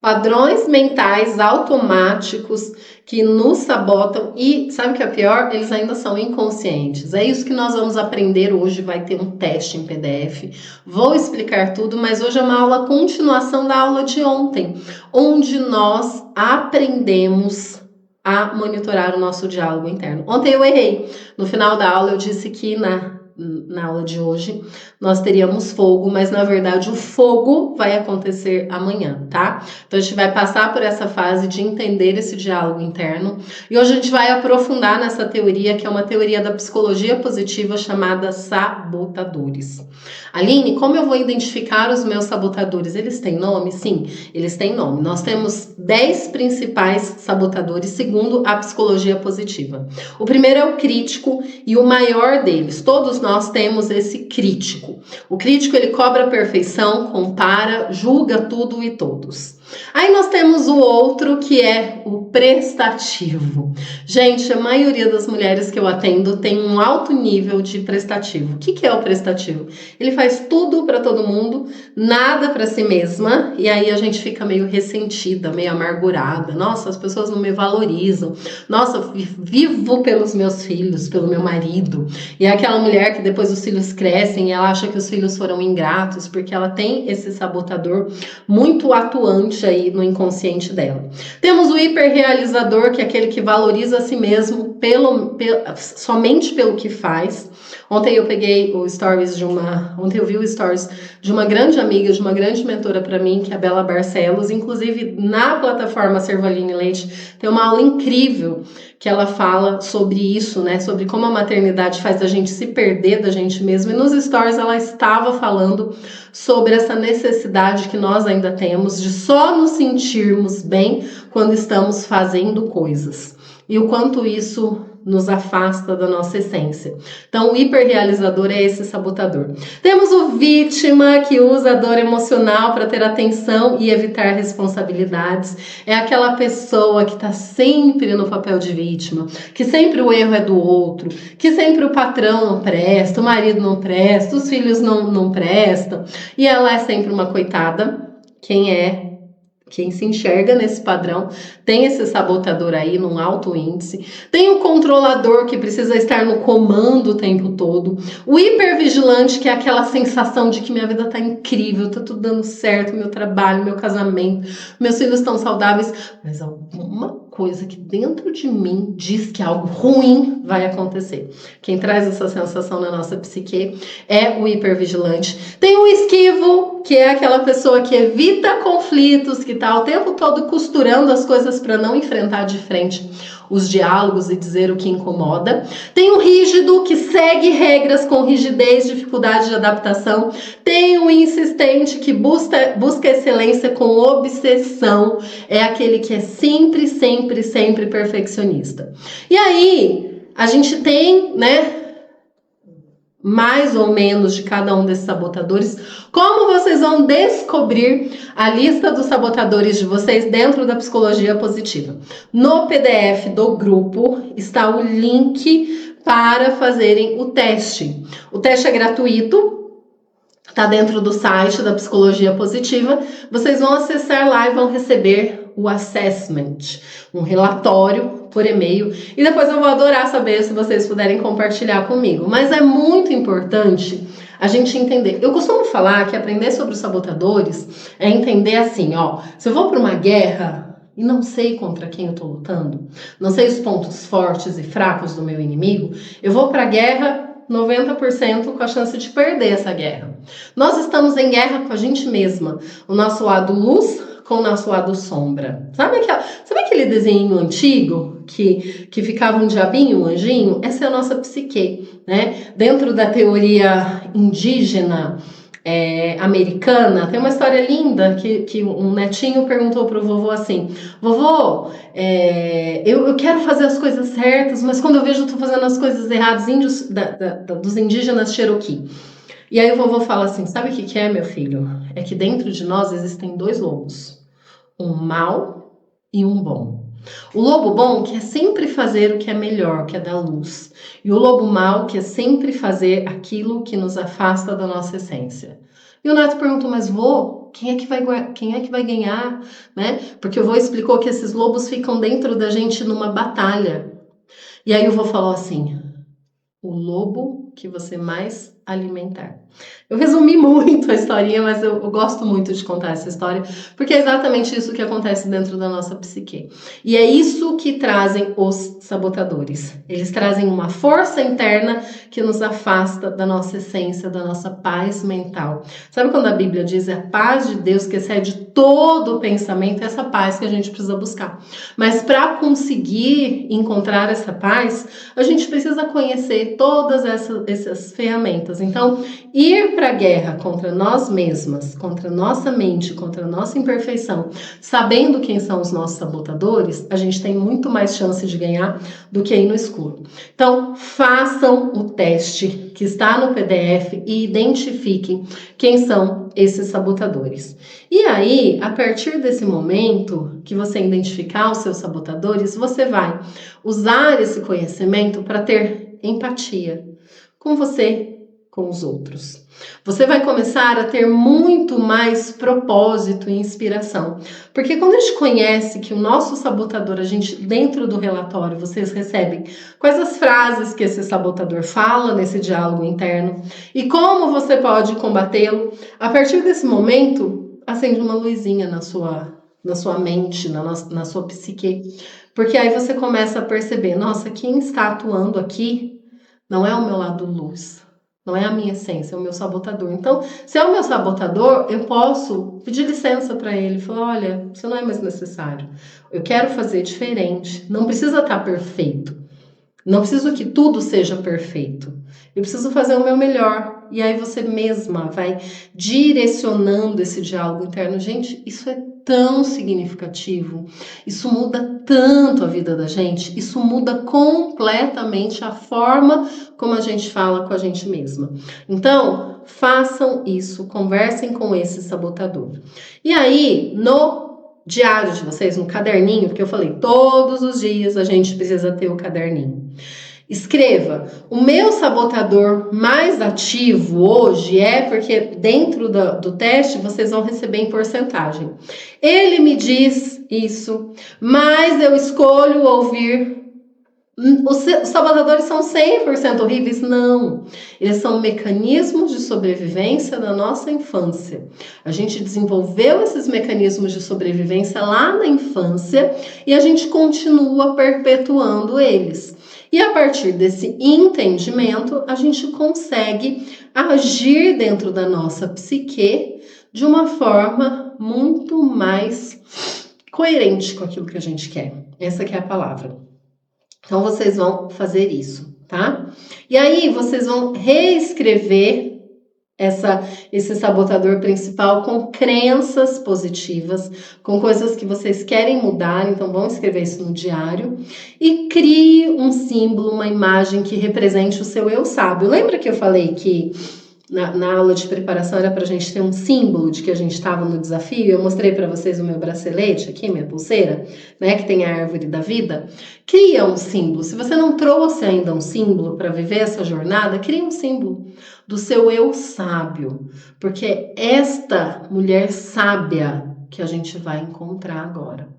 Padrões mentais automáticos que nos sabotam e, sabe o que é pior? Eles ainda são inconscientes. É isso que nós vamos aprender hoje, vai ter um teste em PDF. Vou explicar tudo, mas hoje é uma aula continuação da aula de ontem, onde nós aprendemos a monitorar o nosso diálogo interno. Ontem eu errei. No final da aula eu disse que na aula de hoje nós teríamos fogo, mas na verdade o fogo vai acontecer amanhã, tá? Então a gente vai passar por essa fase de entender esse diálogo interno e hoje a gente vai aprofundar nessa teoria, que é uma teoria da psicologia positiva chamada sabotadores. Aline, como eu vou identificar os meus sabotadores? Eles têm nome? Sim, eles têm nome. Nós temos 10 principais sabotadores segundo a psicologia positiva. O primeiro é o crítico e o maior deles. Todos nós temos esse crítico. O crítico, ele cobra a perfeição, compara, julga tudo e todos. Aí nós temos o outro, que é o prestativo. Gente, a maioria das mulheres que eu atendo tem um alto nível de prestativo. O que é o prestativo? Ele faz tudo para todo mundo, nada para si mesma, e aí a gente fica meio ressentida, meio amargurada. Nossa, as pessoas não me valorizam. Nossa, eu vivo pelos meus filhos, pelo meu marido. E é aquela mulher que depois os filhos crescem e ela acha que os filhos foram ingratos, porque ela tem esse sabotador muito atuante aí no inconsciente dela. Temos o hiperrealizador, que é aquele que valoriza a si mesmo somente pelo que faz. Ontem eu peguei o stories ontem eu vi o stories de uma grande amiga, de uma grande mentora para mim, que é a Bela Barcelos. Inclusive, na plataforma Servaline Leite, tem uma aula incrível que ela fala sobre isso, né? Sobre como a maternidade faz a gente se perder da gente mesmo. E nos stories ela estava falando sobre essa necessidade que nós ainda temos de só nos sentirmos bem quando estamos fazendo coisas. E o quanto isso nos afasta da nossa essência. Então, o hiperrealizador é esse sabotador. Temos o vítima, que usa a dor emocional para ter atenção e evitar responsabilidades. É aquela pessoa que está sempre no papel de vítima, que sempre o erro é do outro, que sempre o patrão não presta, o marido não presta, os filhos não prestam. E ela é sempre uma coitada. Quem se enxerga nesse padrão tem esse sabotador aí num alto índice. Tem o controlador, que precisa estar no comando o tempo todo. O hipervigilante, que é aquela sensação de que minha vida tá incrível, tá tudo dando certo, meu trabalho, meu casamento, meus filhos estão saudáveis, mas alguma coisa que dentro de mim diz que algo ruim vai acontecer. Quem traz essa sensação na nossa psique é o hipervigilante. Tem o esquivo, que é aquela pessoa que evita conflitos, que tá o tempo todo costurando as coisas para não enfrentar de frente os diálogos e dizer o que incomoda. Tem o rígido, que segue regras com rigidez, dificuldade de adaptação. Tem o insistente, que busca excelência com obsessão. É aquele que é sempre, sempre, sempre perfeccionista. E aí, a gente tem, né, mais ou menos de cada um desses sabotadores. Como vocês vão descobrir a lista dos sabotadores de vocês dentro da psicologia positiva? No PDF do grupo está o link para fazerem o teste. O teste é gratuito, está dentro do site da psicologia positiva. Vocês vão acessar lá e vão receber o assessment, um relatório por e-mail, e depois eu vou adorar saber se vocês puderem compartilhar comigo. Mas é muito importante a gente entender. Eu costumo falar que aprender sobre os sabotadores é entender assim, ó, se eu vou para uma guerra e não sei contra quem eu tô lutando, não sei os pontos fortes e fracos do meu inimigo, eu vou para a guerra 90% com a chance de perder essa guerra. Nós estamos em guerra com a gente mesma, o nosso lado luz com o nosso lado sombra. Sabe aquele desenho antigo que ficava um diabinho, um anjinho? Essa é a nossa psique, né? Dentro da teoria indígena americana, tem uma história linda que um netinho perguntou pro vovô assim: vovô, eu quero fazer as coisas certas, mas quando eu vejo eu tô fazendo as coisas erradas, índios dos indígenas Cherokee. E aí o vovô fala assim: sabe o que é, meu filho? É que dentro de nós existem dois lobos, um mau e um bom. O lobo bom quer sempre fazer o que é melhor, que é da luz. E o lobo mau quer sempre fazer aquilo que nos afasta da nossa essência. E o neto perguntou, mas vô, quem é que vai ganhar? Né? Porque o vô explicou que esses lobos ficam dentro da gente numa batalha. E aí o vô falou assim, o lobo que você mais alimentar. Eu resumi muito a historinha, mas eu gosto muito de contar essa história, porque é exatamente isso que acontece dentro da nossa psique. E é isso que trazem os sabotadores. Eles trazem uma força interna que nos afasta da nossa essência, da nossa paz mental. Sabe quando a Bíblia diz a paz de Deus que excede todo o pensamento? É essa paz que a gente precisa buscar. Mas para conseguir encontrar essa paz, a gente precisa conhecer todas essas ferramentas. Então, ir para a guerra contra nós mesmas, contra nossa mente, contra nossa imperfeição, sabendo quem são os nossos sabotadores, a gente tem muito mais chance de ganhar do que ir no escuro. Então, façam o teste que está no PDF e identifiquem quem são esses sabotadores. E aí, a partir desse momento que você identificar os seus sabotadores, você vai usar esse conhecimento para ter empatia com você, com os outros. Você vai começar a ter muito mais propósito e inspiração. Porque quando a gente conhece que o nosso sabotador, a gente, dentro do relatório, vocês recebem quais as frases que esse sabotador fala nesse diálogo interno e como você pode combatê-lo, a partir desse momento, acende uma luzinha na sua mente, na sua psique. Porque aí você começa a perceber, nossa, quem está atuando aqui não é o meu lado luz, não é a minha essência, é o meu sabotador. Então, se é o meu sabotador, eu posso pedir licença para ele, falar, olha, isso não é mais necessário. Eu quero fazer diferente. Não precisa estar perfeito. Não preciso que tudo seja perfeito. Eu preciso fazer o meu melhor. E aí você mesma vai direcionando esse diálogo interno. Gente, isso é tão significativo. Isso muda tanto a vida da gente. Isso muda completamente a forma como a gente fala com a gente mesma. Então, façam isso. Conversem com esse sabotador. E aí, no diário de vocês, no caderninho, porque eu falei, todos os dias a gente precisa ter o caderninho. Escreva, o meu sabotador mais ativo hoje é porque dentro do teste vocês vão receber em porcentagem. Ele me diz isso, mas eu escolho ouvir. Os sabotadores são 100% horríveis? Não. Eles são mecanismos de sobrevivência da nossa infância. A gente desenvolveu esses mecanismos de sobrevivência lá na infância e a gente continua perpetuando eles. E a partir desse entendimento, a gente consegue agir dentro da nossa psique de uma forma muito mais coerente com aquilo que a gente quer. Essa que é a palavra. Então, vocês vão fazer isso, tá? E aí, vocês vão reescrever esse sabotador principal com crenças positivas, com coisas que vocês querem mudar, então vão escrever isso no diário. E crie um símbolo, uma imagem que represente o seu eu sábio. Lembra que eu falei que na aula de preparação era pra gente ter um símbolo de que a gente estava no desafio? Eu mostrei para vocês o meu bracelete aqui, minha pulseira, né, que tem a árvore da vida. Cria um símbolo. Se você não trouxe ainda um símbolo para viver essa jornada, cria um símbolo do seu eu sábio, porque esta mulher sábia que a gente vai encontrar agora.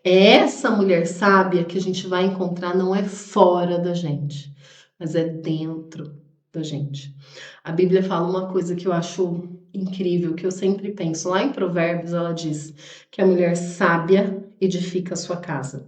É essa mulher sábia que a gente vai encontrar, não é fora da gente, mas é dentro da gente. A Bíblia fala uma coisa que eu acho incrível, que eu sempre penso. Lá em Provérbios ela diz que a mulher sábia edifica a sua casa,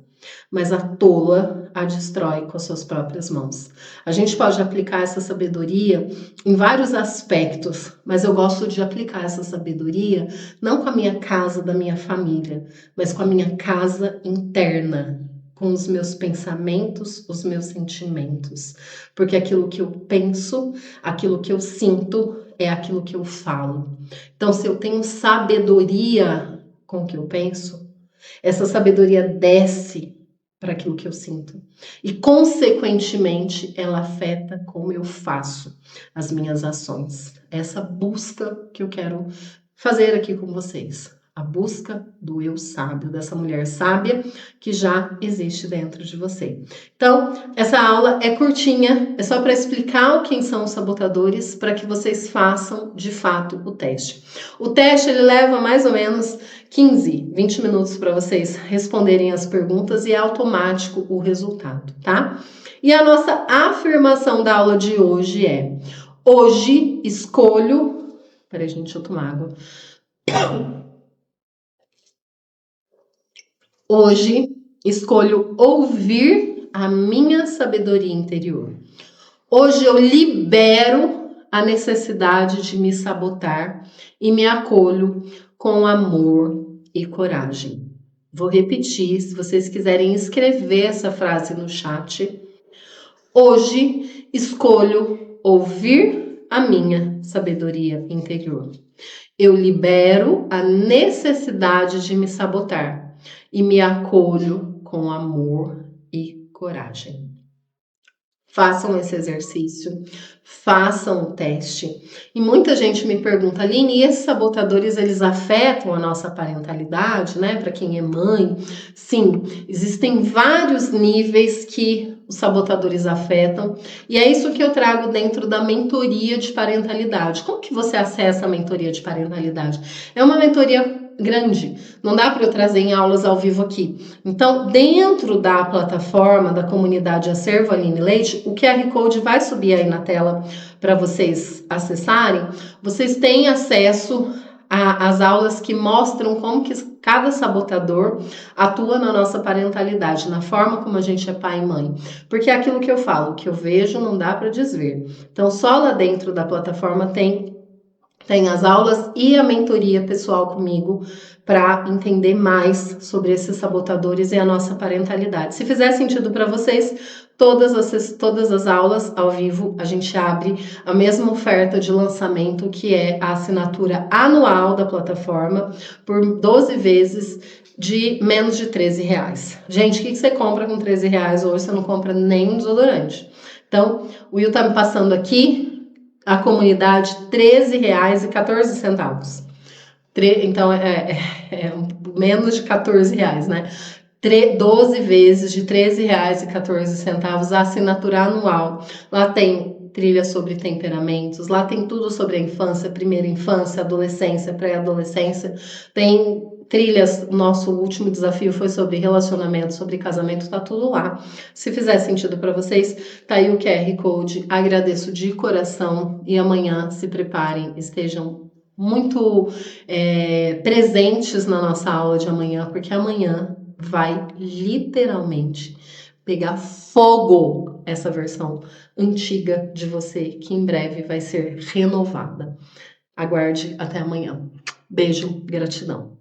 mas a tola a destrói com as suas próprias mãos. A gente pode aplicar essa sabedoria em vários aspectos, mas eu gosto de aplicar essa sabedoria não com a minha casa da minha família, mas com a minha casa interna, com os meus pensamentos, os meus sentimentos. Porque aquilo que eu penso, aquilo que eu sinto, é aquilo que eu falo. Então, se eu tenho sabedoria com o que eu penso, essa sabedoria desce para aquilo que eu sinto. E, consequentemente, ela afeta como eu faço as minhas ações. Essa busca que eu quero fazer aqui com vocês. A busca do eu sábio, dessa mulher sábia que já existe dentro de você. Então, essa aula é curtinha, é só para explicar quem são os sabotadores, para que vocês façam de fato o teste. O teste ele leva mais ou menos 15, 20 minutos para vocês responderem as perguntas e é automático o resultado, tá? E a nossa afirmação da aula de hoje é: hoje escolho. Peraí, gente, deixa eu tomar água. Hoje escolho ouvir a minha sabedoria interior. Hoje eu libero a necessidade de me sabotar e me acolho com amor e coragem. Vou repetir, se vocês quiserem escrever essa frase no chat. Hoje escolho ouvir a minha sabedoria interior. Eu libero a necessidade de me sabotar e me acolho com amor e coragem. Façam esse exercício, façam o teste. E muita gente me pergunta, Aline, e esses sabotadores, eles afetam a nossa parentalidade, né? Para quem é mãe? Sim, existem vários níveis que os sabotadores afetam. E é isso que eu trago dentro da mentoria de parentalidade. Como que você acessa a mentoria de parentalidade? É uma mentoria grande, não dá para eu trazer em aulas ao vivo aqui. Então, dentro da plataforma da comunidade Acervo Aline Leite, o QR Code vai subir aí na tela para vocês acessarem. Vocês têm acesso às aulas que mostram como que cada sabotador atua na nossa parentalidade, na forma como a gente é pai e mãe. Porque é aquilo que eu falo, o que eu vejo não dá para desver. Então, só lá dentro da plataforma tem as aulas e a mentoria pessoal comigo para entender mais sobre esses sabotadores e a nossa parentalidade. Se fizer sentido para vocês, todas as aulas ao vivo, a gente abre a mesma oferta de lançamento, que é a assinatura anual da plataforma, por 12 vezes de menos de R$13. Gente, o que você compra com R$13 hoje? Você não compra nem um desodorante. Então, o Will tá me passando aqui a comunidade R$13,14. Então, menos de R$14, né? 12 vezes de R$13,14 a assinatura anual. Lá tem trilha sobre temperamentos, lá tem tudo sobre a infância, primeira infância, adolescência, pré-adolescência. Tem trilhas, nosso último desafio foi sobre relacionamento, sobre casamento, tá tudo lá. Se fizer sentido para vocês, tá aí o QR Code. Agradeço de coração e amanhã se preparem, estejam muito presentes na nossa aula de amanhã, porque amanhã vai literalmente pegar fogo essa versão antiga de você, que em breve vai ser renovada. Aguarde até amanhã. Beijo, gratidão.